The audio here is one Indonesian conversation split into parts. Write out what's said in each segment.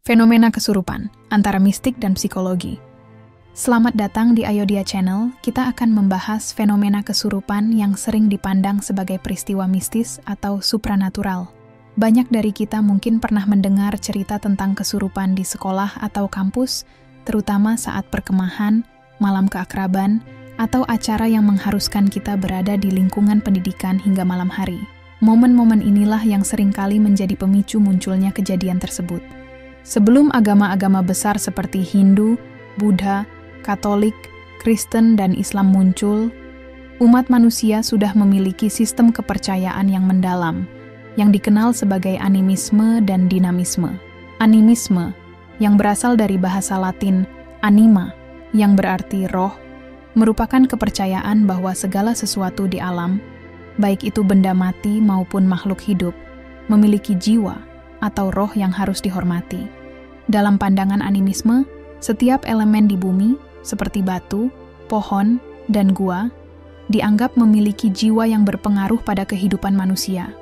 Fenomena kesurupan, antara mistik dan psikologi. Selamat datang di Ayodia Channel, kita akan membahas fenomena kesurupan yang sering dipandang sebagai peristiwa mistis atau supranatural. Banyak dari kita mungkin pernah mendengar cerita tentang kesurupan di sekolah atau kampus, terutama saat perkemahan, malam keakraban, atau acara yang mengharuskan kita berada di lingkungan pendidikan hingga malam hari. Momen-momen inilah yang seringkali menjadi pemicu munculnya kejadian tersebut. Sebelum agama-agama besar seperti Hindu, Buddha, Katolik, Kristen, dan Islam muncul, umat manusia sudah memiliki sistem kepercayaan yang mendalam, yang dikenal sebagai animisme dan dinamisme. Animisme, yang berasal dari bahasa Latin anima, yang berarti roh, merupakan kepercayaan bahwa segala sesuatu di alam, baik itu benda mati maupun makhluk hidup, memiliki jiwa atau roh yang harus dihormati. Dalam pandangan animisme, setiap elemen di bumi, seperti batu, pohon, dan gua, dianggap memiliki jiwa yang berpengaruh pada kehidupan manusia.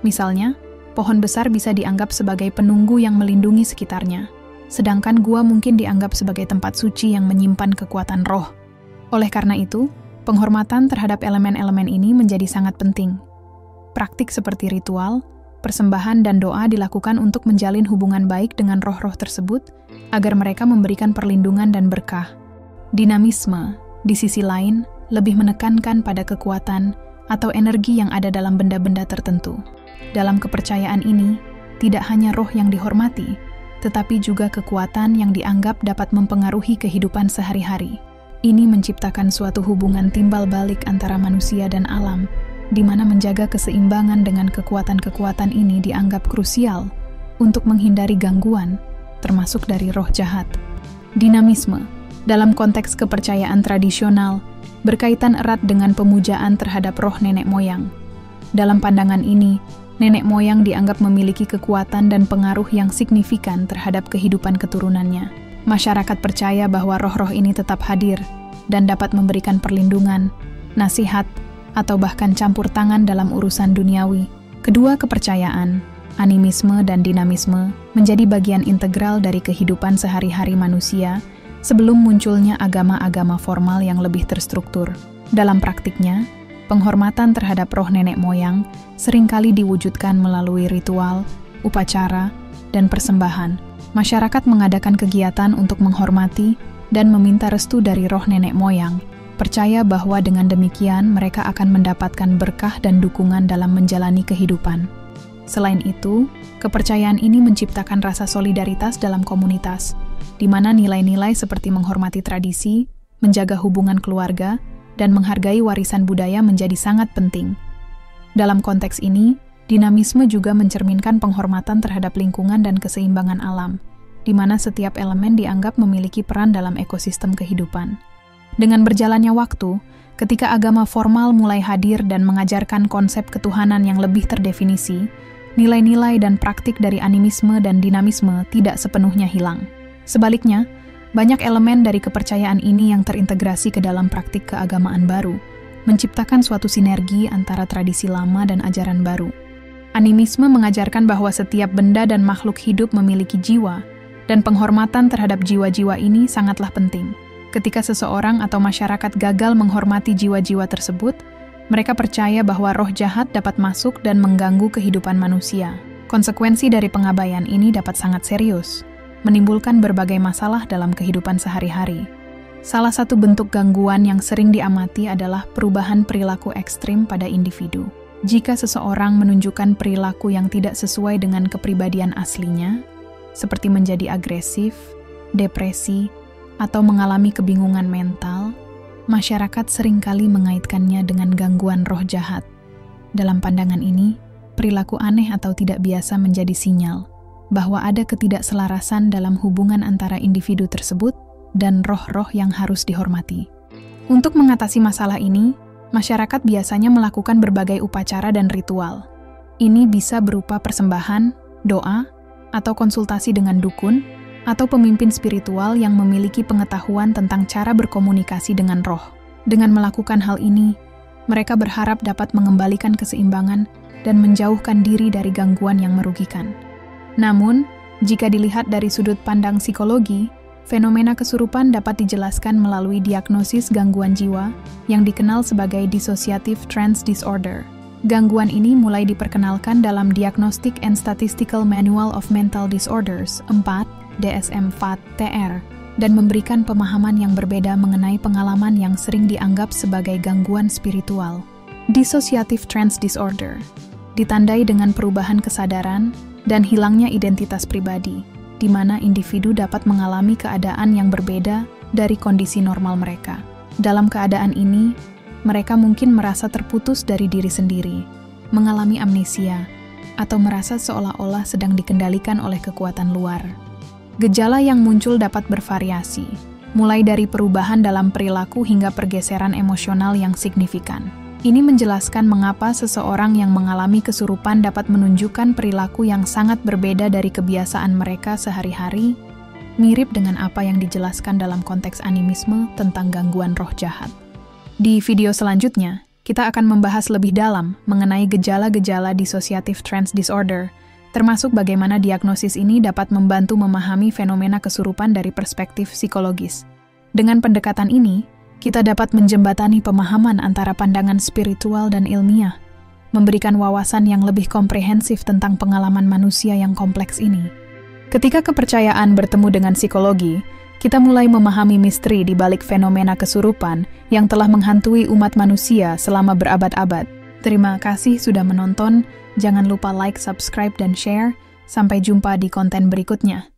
Misalnya, pohon besar bisa dianggap sebagai penunggu yang melindungi sekitarnya, sedangkan gua mungkin dianggap sebagai tempat suci yang menyimpan kekuatan roh. Oleh karena itu, penghormatan terhadap elemen-elemen ini menjadi sangat penting. Praktik seperti ritual, persembahan dan doa dilakukan untuk menjalin hubungan baik dengan roh-roh tersebut agar mereka memberikan perlindungan dan berkah. Dinamisme, di sisi lain, lebih menekankan pada kekuatan atau energi yang ada dalam benda-benda tertentu. Dalam kepercayaan ini, tidak hanya roh yang dihormati, tetapi juga kekuatan yang dianggap dapat mempengaruhi kehidupan sehari-hari. Ini menciptakan suatu hubungan timbal balik antara manusia dan alam, di mana menjaga keseimbangan dengan kekuatan-kekuatan ini dianggap krusial untuk menghindari gangguan, termasuk dari roh jahat. Dinamisme, dalam konteks kepercayaan tradisional, berkaitan erat dengan pemujaan terhadap roh nenek moyang. Dalam pandangan ini, nenek moyang dianggap memiliki kekuatan dan pengaruh yang signifikan terhadap kehidupan keturunannya. Masyarakat percaya bahwa roh-roh ini tetap hadir dan dapat memberikan perlindungan, nasihat, atau bahkan campur tangan dalam urusan duniawi. Kedua kepercayaan, animisme dan dinamisme, menjadi bagian integral dari kehidupan sehari-hari manusia sebelum munculnya agama-agama formal yang lebih terstruktur. Dalam praktiknya, penghormatan terhadap roh nenek moyang seringkali diwujudkan melalui ritual, upacara, dan persembahan. Masyarakat mengadakan kegiatan untuk menghormati dan meminta restu dari roh nenek moyang, percaya bahwa dengan demikian mereka akan mendapatkan berkah dan dukungan dalam menjalani kehidupan. Selain itu, kepercayaan ini menciptakan rasa solidaritas dalam komunitas, di mana nilai-nilai seperti menghormati tradisi, menjaga hubungan keluarga, dan menghargai warisan budaya menjadi sangat penting. Dalam konteks ini, dinamisme juga mencerminkan penghormatan terhadap lingkungan dan keseimbangan alam, di mana setiap elemen dianggap memiliki peran dalam ekosistem kehidupan. Dengan berjalannya waktu, ketika agama formal mulai hadir dan mengajarkan konsep ketuhanan yang lebih terdefinisi, nilai-nilai dan praktik dari animisme dan dinamisme tidak sepenuhnya hilang. Sebaliknya, banyak elemen dari kepercayaan ini yang terintegrasi ke dalam praktik keagamaan baru, menciptakan suatu sinergi antara tradisi lama dan ajaran baru. Animisme mengajarkan bahwa setiap benda dan makhluk hidup memiliki jiwa, dan penghormatan terhadap jiwa-jiwa ini sangatlah penting. Ketika seseorang atau masyarakat gagal menghormati jiwa-jiwa tersebut, mereka percaya bahwa roh jahat dapat masuk dan mengganggu kehidupan manusia. Konsekuensi dari pengabaian ini dapat sangat serius, menimbulkan berbagai masalah dalam kehidupan sehari-hari. Salah satu bentuk gangguan yang sering diamati adalah perubahan perilaku ekstrim pada individu. Jika seseorang menunjukkan perilaku yang tidak sesuai dengan kepribadian aslinya, seperti menjadi agresif, depresi, atau mengalami kebingungan mental, masyarakat seringkali mengaitkannya dengan gangguan roh jahat. Dalam pandangan ini, perilaku aneh atau tidak biasa menjadi sinyal bahwa ada ketidakselarasan dalam hubungan antara individu tersebut dan roh-roh yang harus dihormati. Untuk mengatasi masalah ini, masyarakat biasanya melakukan berbagai upacara dan ritual. Ini bisa berupa persembahan, doa, atau konsultasi dengan dukun, atau pemimpin spiritual yang memiliki pengetahuan tentang cara berkomunikasi dengan roh. Dengan melakukan hal ini, mereka berharap dapat mengembalikan keseimbangan dan menjauhkan diri dari gangguan yang merugikan. Namun, Jika dilihat dari sudut pandang psikologi, fenomena kesurupan dapat dijelaskan melalui diagnosis gangguan jiwa yang dikenal sebagai Dissociative Trance Disorder. Gangguan ini mulai diperkenalkan dalam Diagnostic and Statistical Manual of Mental Disorders 4, DSM-4-TR, dan memberikan pemahaman yang berbeda mengenai pengalaman yang sering dianggap sebagai gangguan spiritual. Dissociative Trance Disorder ditandai dengan perubahan kesadaran dan hilangnya identitas pribadi, di mana individu dapat mengalami keadaan yang berbeda dari kondisi normal mereka. Dalam keadaan ini, mereka mungkin merasa terputus dari diri sendiri, mengalami amnesia, atau merasa seolah-olah sedang dikendalikan oleh kekuatan luar. Gejala yang muncul dapat bervariasi, mulai dari perubahan dalam perilaku hingga pergeseran emosional yang signifikan. Ini menjelaskan mengapa seseorang yang mengalami kesurupan dapat menunjukkan perilaku yang sangat berbeda dari kebiasaan mereka sehari-hari, mirip dengan apa yang dijelaskan dalam konteks animisme tentang gangguan roh jahat. Di video selanjutnya, kita akan membahas lebih dalam mengenai gejala-gejala Dissociative Trance Disorder, termasuk bagaimana diagnosis ini dapat membantu memahami fenomena kesurupan dari perspektif psikologis. Dengan pendekatan ini, kita dapat menjembatani pemahaman antara pandangan spiritual dan ilmiah, memberikan wawasan yang lebih komprehensif tentang pengalaman manusia yang kompleks ini. Ketika kepercayaan bertemu dengan psikologi, kita mulai memahami misteri di balik fenomena kesurupan yang telah menghantui umat manusia selama berabad-abad. Terima kasih sudah menonton, jangan lupa like, subscribe, dan share. Sampai jumpa di konten berikutnya.